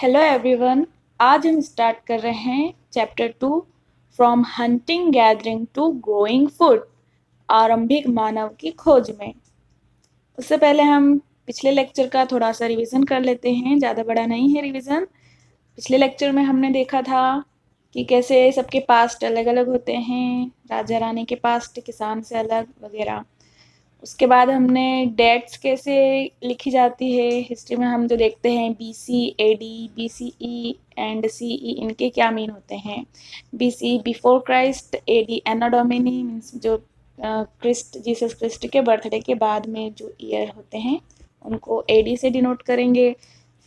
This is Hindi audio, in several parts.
Hello everyone. आज हम स्टार्ट कर रहे हैं chapter 2 from hunting gathering to growing food, आरंभिक मानव की खोज में। उससे पहले हम पिछले लेक्चर का थोड़ा सा रिवीजन कर लेते हैं। ज़्यादा बड़ा नहीं है रिवीजन। पिछले लेक्चर में हमने देखा था कि कैसे सबके पास्ट अलग अलग होते हैं, राजा रानी के पास्ट किसान से अलग वगैरह। उसके बाद हमने डेट्स कैसे लिखी जाती है हिस्ट्री में। हम जो देखते हैं BC, AD, BCE and CE, इनके क्या मीन होते हैं। BC बिफोर क्राइस्ट, AD एना डोमिनी मीन्स जो क्रिस्ट जीसस क्रिस्ट के बर्थडे के बाद में जो ईयर होते हैं उनको AD से डिनोट करेंगे।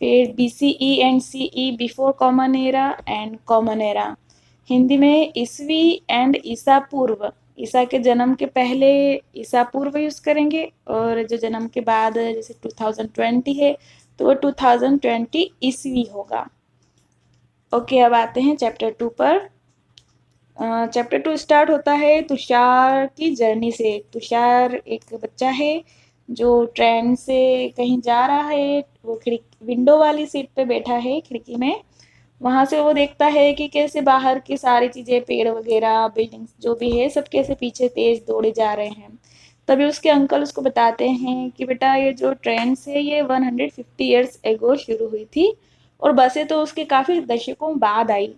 फिर BCE and CE before common era and common era. Hindi में ईसवी एंड ईसा पूर्व, ईसा के जन्म के पहले ईसा पूर्व यूज़ करेंगे, और जो जन्म के बाद जैसे 2020 है तो वो 2020 ईस्वी होगा। ओके, अब आते हैं चैप्टर 2 पर। चैप्टर 2 स्टार्ट होता है तुषार की जर्नी से। तुषार एक बच्चा है जो ट्रेन से कहीं जा रहा है। वो खिड़की विंडो वाली सीट पे बैठा है, खिड़की में। वहाँ से वो देखता है कि कैसे बाहर की सारी चीज़ें, पेड़ वगैरह, बिल्डिंग्स जो भी है, सब कैसे पीछे तेज दौड़े जा रहे हैं। तभी उसके अंकल उसको बताते हैं कि बेटा ये जो ट्रेन से ये 150 ईयर्स एगो शुरू हुई थी, और बसें तो उसके काफ़ी दशकों बाद आई।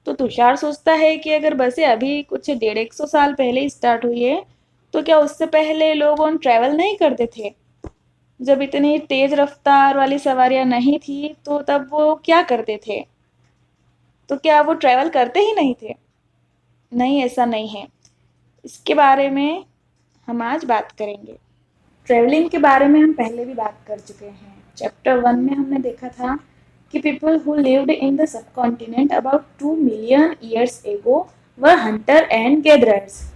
तो तुषार सोचता है कि अगर बसें अभी कुछ 150 साल पहले स्टार्ट हुई है तो क्या उससे पहले लोग ऑन ट्रैवल नहीं करते थे? जब इतनी तेज रफ्तार वाली सवारियां नहीं थी तो तब वो क्या करते थे? तो क्या वो ट्रैवल करते ही नहीं थे? नहीं, ऐसा नहीं है। इसके बारे में हम आज बात करेंगे। ट्रैवलिंग के बारे में हम पहले भी बात कर चुके हैं। चैप्टर 1 में हमने देखा था कि people who lived in the subcontinent about 2 million years ago were Hunter and gatherers.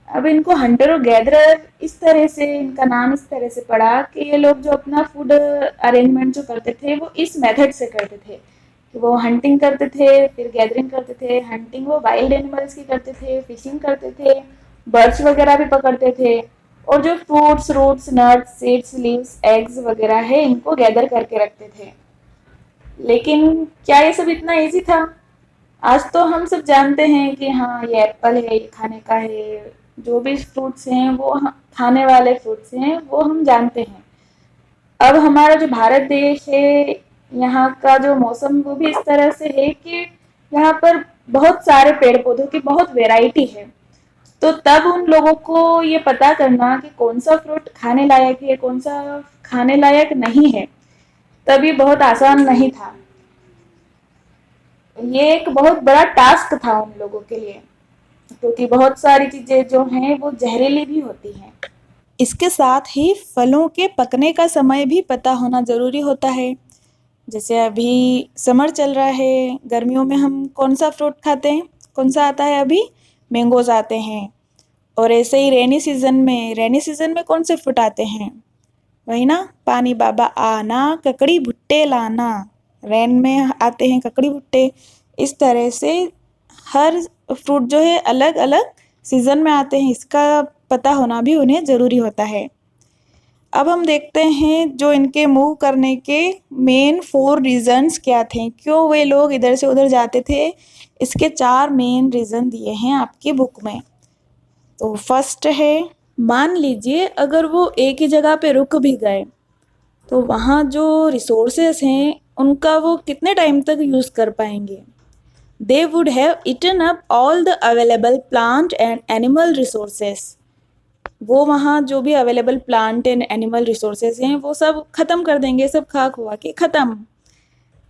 अब इनको हंटर और गैदरर इस तरह से, इनका नाम इस तरह से पड़ा कि ये लोग जो अपना फूड अरेंजमेंट जो करते थे वो इस मेथड से करते थे कि वो हंटिंग करते थे, फिर गैदरिंग करते थे। हंटिंग वो वाइल्ड एनिमल्स की करते थे, फिशिंग करते थे, बर्ड्स वगैरह भी पकड़ते थे, और जो fruits, roots, nuts, seeds, leaves, eggs वगैरह है इनको गैदर करके रखते थे। लेकिन क्या ये सब इतना इजी था? आज तो हम सब जानते हैं कि हाँ ये एप्पल है, ये खाने का है। जो भी फ्रूट्स हैं वो खाने वाले फ्रूट्स हैं, वो हम जानते हैं। अब हमारा जो भारत देश है, यहाँ का जो मौसम वो भी इस तरह से है कि यहाँ पर बहुत सारे पेड़ पौधों की बहुत वैरायटी है। तो तब उन लोगों को ये पता करना कि कौन सा फ्रूट खाने लायक है, कौन सा खाने लायक नहीं है, तभी बहुत आसान नहीं था। ये एक बहुत बड़ा टास्क था उन लोगों के लिए, क्योंकि बहुत सारी चीजें जो हैं वो जहरीली भी होती हैं। इसके साथ ही फलों के पकने का समय भी पता होना ज़रूरी होता है। जैसे अभी समर चल रहा है, गर्मियों में हम कौन सा फ्रूट खाते हैं? कौन सा आता है अभी? मैंगोज आते हैं। और ऐसे ही रेनी सीजन में कौन से फ्रूट आते हैं? वही ना, पानी बाबा आना, ककड़ी भुट्टे लाना। रेन में आते हैं ककड़ी भुट्टे। इस तरह से हर फ्रूट जो है अलग अलग सीजन में आते हैं, इसका पता होना भी उन्हें ज़रूरी होता है। अब हम देखते हैं जो इनके मूव करने के मेन 4 रीजंस क्या थे, क्यों वे लोग इधर से उधर जाते थे। इसके 4 मेन रीज़न दिए हैं आपकी बुक में। तो फर्स्ट है, मान लीजिए अगर वो एक ही जगह पे रुक भी गए तो वहाँ जो रिसोर्सेस हैं उनका वो कितने टाइम तक यूज़ कर पाएंगे। They would have eaten up all the available plant and animal resources. वो वहाँ जो भी available plant and animal resources हैं वो सब ख़त्म कर देंगे, सब खा खुआ के ख़त्म।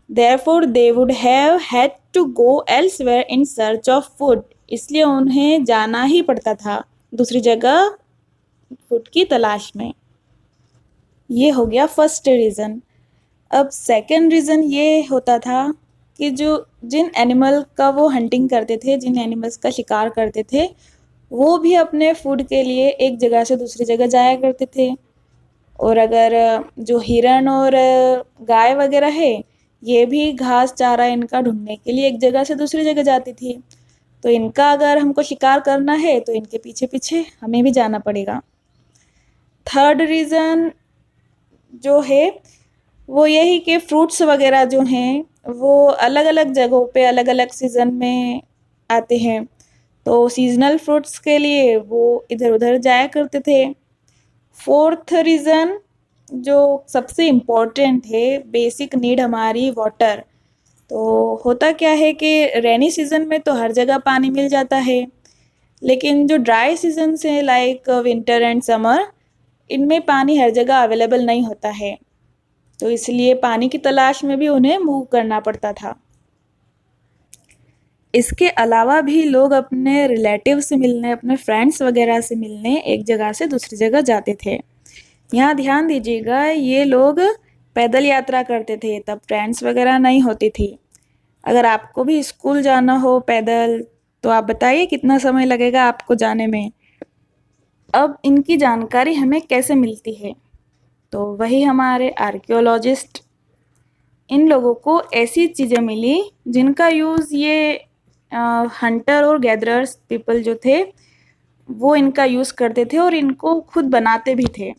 Therefore they would have had to go elsewhere in search of food। इसलिए उन्हें जाना ही पड़ता था दूसरी जगह फूड की तलाश में। ये हो गया फर्स्ट रीज़न। अब सेकंड रीज़न ये होता था कि जो जिन एनिमल का वो हंटिंग करते थे, जिन एनिमल्स का शिकार करते थे, वो भी अपने फूड के लिए एक जगह से दूसरी जगह जाया करते थे। और अगर जो हिरन और गाय वगैरह है, ये भी घास चारा इनका ढूंढने के लिए एक जगह से दूसरी जगह जाती थी। तो इनका अगर हमको शिकार करना है तो इनके पीछे पीछे हमें भी जाना पड़ेगा। थर्ड रीज़न जो है वो यही कि फ्रूट्स वगैरह जो हैं वो अलग अलग जगहों पे अलग अलग सीज़न में आते हैं, तो सीजनल फ्रूट्स के लिए वो इधर उधर जाया करते थे। फोर्थ रीज़न जो सबसे इम्पोर्टेंट है, बेसिक नीड हमारी वाटर। तो होता क्या है कि रेनी सीजन में तो हर जगह पानी मिल जाता है, लेकिन जो ड्राई सीजन है लाइक विंटर एंड समर, इनमें पानी हर जगह अवेलेबल नहीं होता है, तो इसलिए पानी की तलाश में भी उन्हें मूव करना पड़ता था। इसके अलावा भी लोग अपने रिलेटिव से मिलने, अपने फ्रेंड्स वगैरह से मिलने एक जगह से दूसरी जगह जाते थे। यहाँ ध्यान दीजिएगा, ये लोग पैदल यात्रा करते थे, तब ट्रेन्स वगैरह नहीं होती थी। अगर आपको भी स्कूल जाना हो पैदल, तो आप बताइए कितना समय लगेगा आपको जाने में। अब इनकी जानकारी हमें कैसे मिलती है? तो वही हमारे आर्कियोलॉजिस्ट, इन लोगों को ऐसी चीज़ें मिली जिनका यूज़ ये हंटर और गैदरर्स पीपल जो थे वो इनका यूज़ करते थे और इनको खुद बनाते भी थे।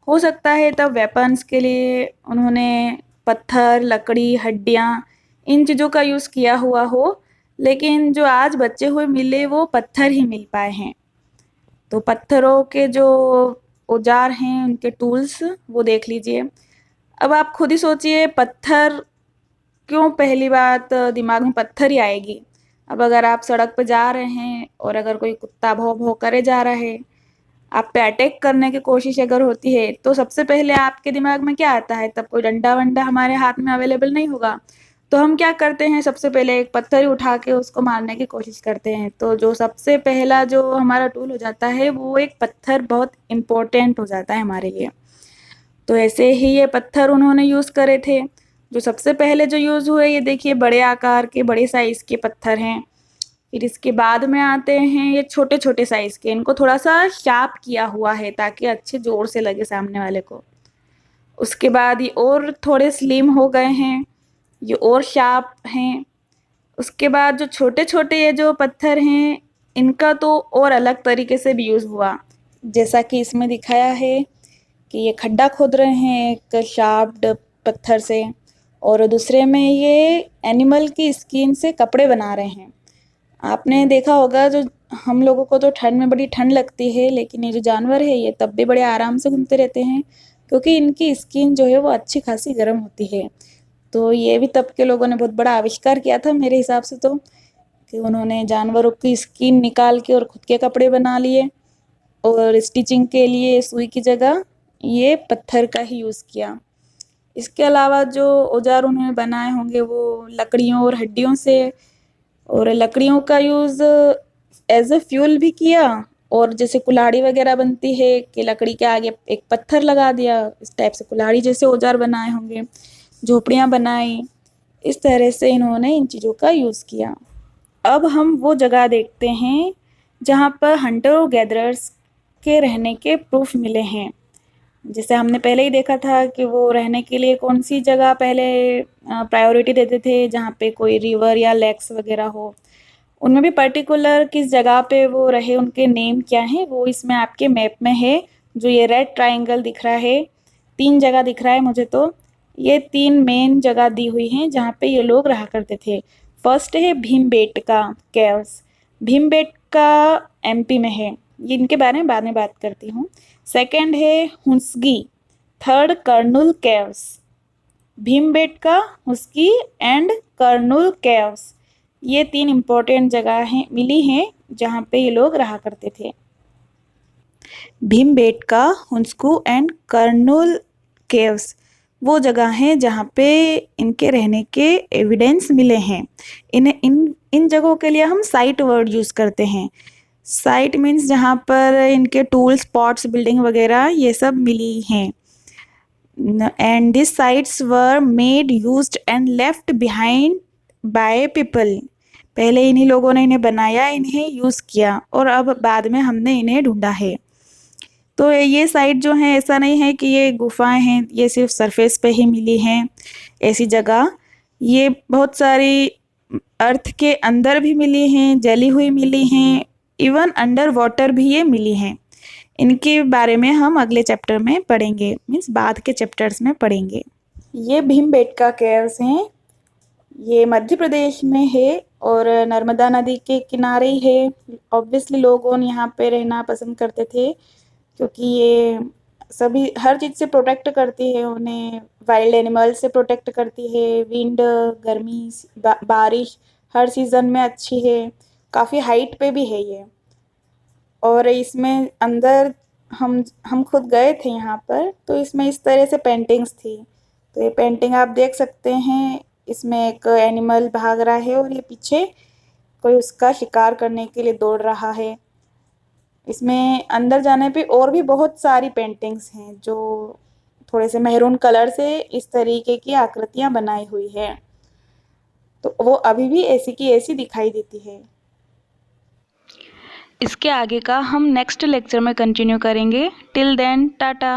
हो सकता है तब वेपन्स के लिए उन्होंने पत्थर, लकड़ी, हड्डियाँ, इन चीज़ों का यूज़ किया हुआ हो, लेकिन जो आज बचे हुए मिले वो पत्थर ही मिल पाए हैं। तो पत्थरों के जो औजार हैं, उनके टूल्स वो देख लीजिए। अब आप खुद ही सोचिए, पत्थर क्यों पहली बात दिमाग में पत्थर ही आएगी? अब अगर आप सड़क पे जा रहे हैं और अगर कोई कुत्ता भौं भौं करे जा रहा है, आप पे अटैक करने की कोशिश अगर होती है, तो सबसे पहले आपके दिमाग में क्या आता है? तब कोई डंडा-वंडा हमारे हाथ में अवेलेबल नहीं होगा। तो हम क्या करते हैं, सबसे पहले एक पत्थर ही उठा के उसको मारने की कोशिश करते हैं। तो जो सबसे पहला जो हमारा टूल हो जाता है, वो एक पत्थर बहुत इम्पोर्टेंट हो जाता है हमारे लिए। तो ऐसे ही ये पत्थर उन्होंने यूज़ करे थे। जो सबसे पहले जो यूज़ हुए, ये देखिए बड़े आकार के, बड़े साइज़ के पत्थर हैं। फिर इसके बाद में आते हैं ये छोटे-छोटे साइज़ के, इनको थोड़ा-सा शार्प किया हुआ है ताकि अच्छे ज़ोर से लगे सामने वाले को। उसके बाद ये और थोड़े स्लिम हो गए हैं, ये और शार्प हैं। उसके बाद जो छोटे-छोटे ये जो पत्थर हैं, इनका तो और अलग तरीके से भी यूज़ हुआ। जैसा कि इसमें दिखाया है कि ये खड्डा खोद रहे हैं एक शार्प्ड पत्थर से, और दूसरे में ये एनिमल की स्किन से कपड़े बना रहे हैं। आपने देखा होगा, जो हम लोगों को तो ठंड में बड़ी ठंड लगती है, लेकिन ये जो जानवर है ये तब भी बड़े आराम से घूमते रहते हैं, क्योंकि इनकी स्किन जो है वो अच्छी खासी गर्म होती है। तो ये भी तब के लोगों ने बहुत बड़ा आविष्कार किया था मेरे हिसाब से तो, कि उन्होंने जानवरों की स्किन निकाल के और खुद के कपड़े बना लिए, और स्टिचिंग के लिए सुई की जगह ये पत्थर का ही यूज़ किया। इसके अलावा जो औजार उन्होंने बनाए होंगे वो लकड़ियों और हड्डियों से, और लकड़ियों का यूज़ एज अ फ्यूल भी किया, और जैसे कुल्हाड़ी वगैरह बनती है कि लकड़ी के आगे एक पत्थर लगा दिया, इस टाइप से कुल्हाड़ी जैसे औजार बनाए होंगे, झोपड़ियाँ बनाई। इस तरह से इन्होंने इन चीज़ों का यूज़ किया। अब हम वो जगह देखते हैं जहाँ पर हंटर और गैदरर्स के रहने के प्रूफ मिले हैं। जैसे हमने पहले ही देखा था कि वो रहने के लिए कौन सी जगह पहले प्रायोरिटी देते थे, जहाँ पे कोई रिवर या लेक्स वगैरह हो। उनमें भी पर्टिकुलर किस जगह पे वो रहे, उनके नेम क्या हैं, वो इसमें आपके मैप में है। जो ये रेड ट्रायंगल दिख रहा है, 3 जगह दिख रहा है मुझे तो, ये 3 मेन जगह दी हुई हैं जहाँ पे ये लोग रहा करते थे। फर्स्ट है भीमबेटका केव्स। भीमबेटका एमपी में है, ये इनके बारे में बाद में बात करती हूँ। सेकंड है Hunsagi. Third Kurnool caves. Bhimbetka, Hunsagi and Kurnool caves, ये 3 इम्पोर्टेंट जगह हैं मिली हैं जहाँ पे ये लोग रहा करते थे। भीमबेटका, हुंसकू एंड कर्नूल केव्स वो जगह हैं जहाँ पे इनके रहने के एविडेंस मिले हैं। इन जगहों के लिए हम साइट वर्ड यूज़ करते हैं। साइट मीन्स जहाँ पर इनके टूल्स, पॉट्स, बिल्डिंग वगैरह ये सब मिली हैं। And this sites were made, used and left behind by people. पहले इन्हीं लोगों ने इन्हें बनाया, इन्हें यूज़ किया, और अब बाद में हमने इन्हें ढूंढा है। तो ये साइट जो है, ऐसा नहीं है कि ये गुफाएं हैं, ये सिर्फ सरफेस पे ही मिली हैं ऐसी जगह। ये बहुत सारी अर्थ के अंदर भी मिली हैं, जली हुई मिली हैं, इवन अंडर वाटर भी ये मिली हैं। इनके बारे में हम अगले चैप्टर में पढ़ेंगे, मीन्स बाद के चैप्टर्स में पढ़ेंगे। ये भीमबेटका केव्स हैं। ये मध्य प्रदेश में है और नर्मदा नदी के किनारे ही है। ऑब्वियसली लोग यहाँ पे रहना पसंद करते थे क्योंकि ये सभी हर चीज़ से प्रोटेक्ट करती है उन्हें, वाइल्ड एनिमल से प्रोटेक्ट करती है, विंड, गर्मी, बारिश हर सीज़न में अच्छी है। काफ़ी हाइट पे भी है ये। और इसमें अंदर हम खुद गए थे यहाँ पर, तो इसमें इस तरह से पेंटिंग्स थी। तो ये पेंटिंग आप देख सकते हैं, इसमें एक एनिमल भाग रहा है और ये पीछे कोई उसका शिकार करने के लिए दौड़ रहा है। इसमें अंदर जाने पे और भी बहुत सारी पेंटिंग्स हैं जो थोड़े से मैरून कलर से इस तरीके की आकृतियां बनाई हुई है, तो वो अभी भी ऐसी की ऐसी दिखाई देती है। इसके आगे का हम नेक्स्ट लेक्चर में कंटिन्यू करेंगे। Till then Tata.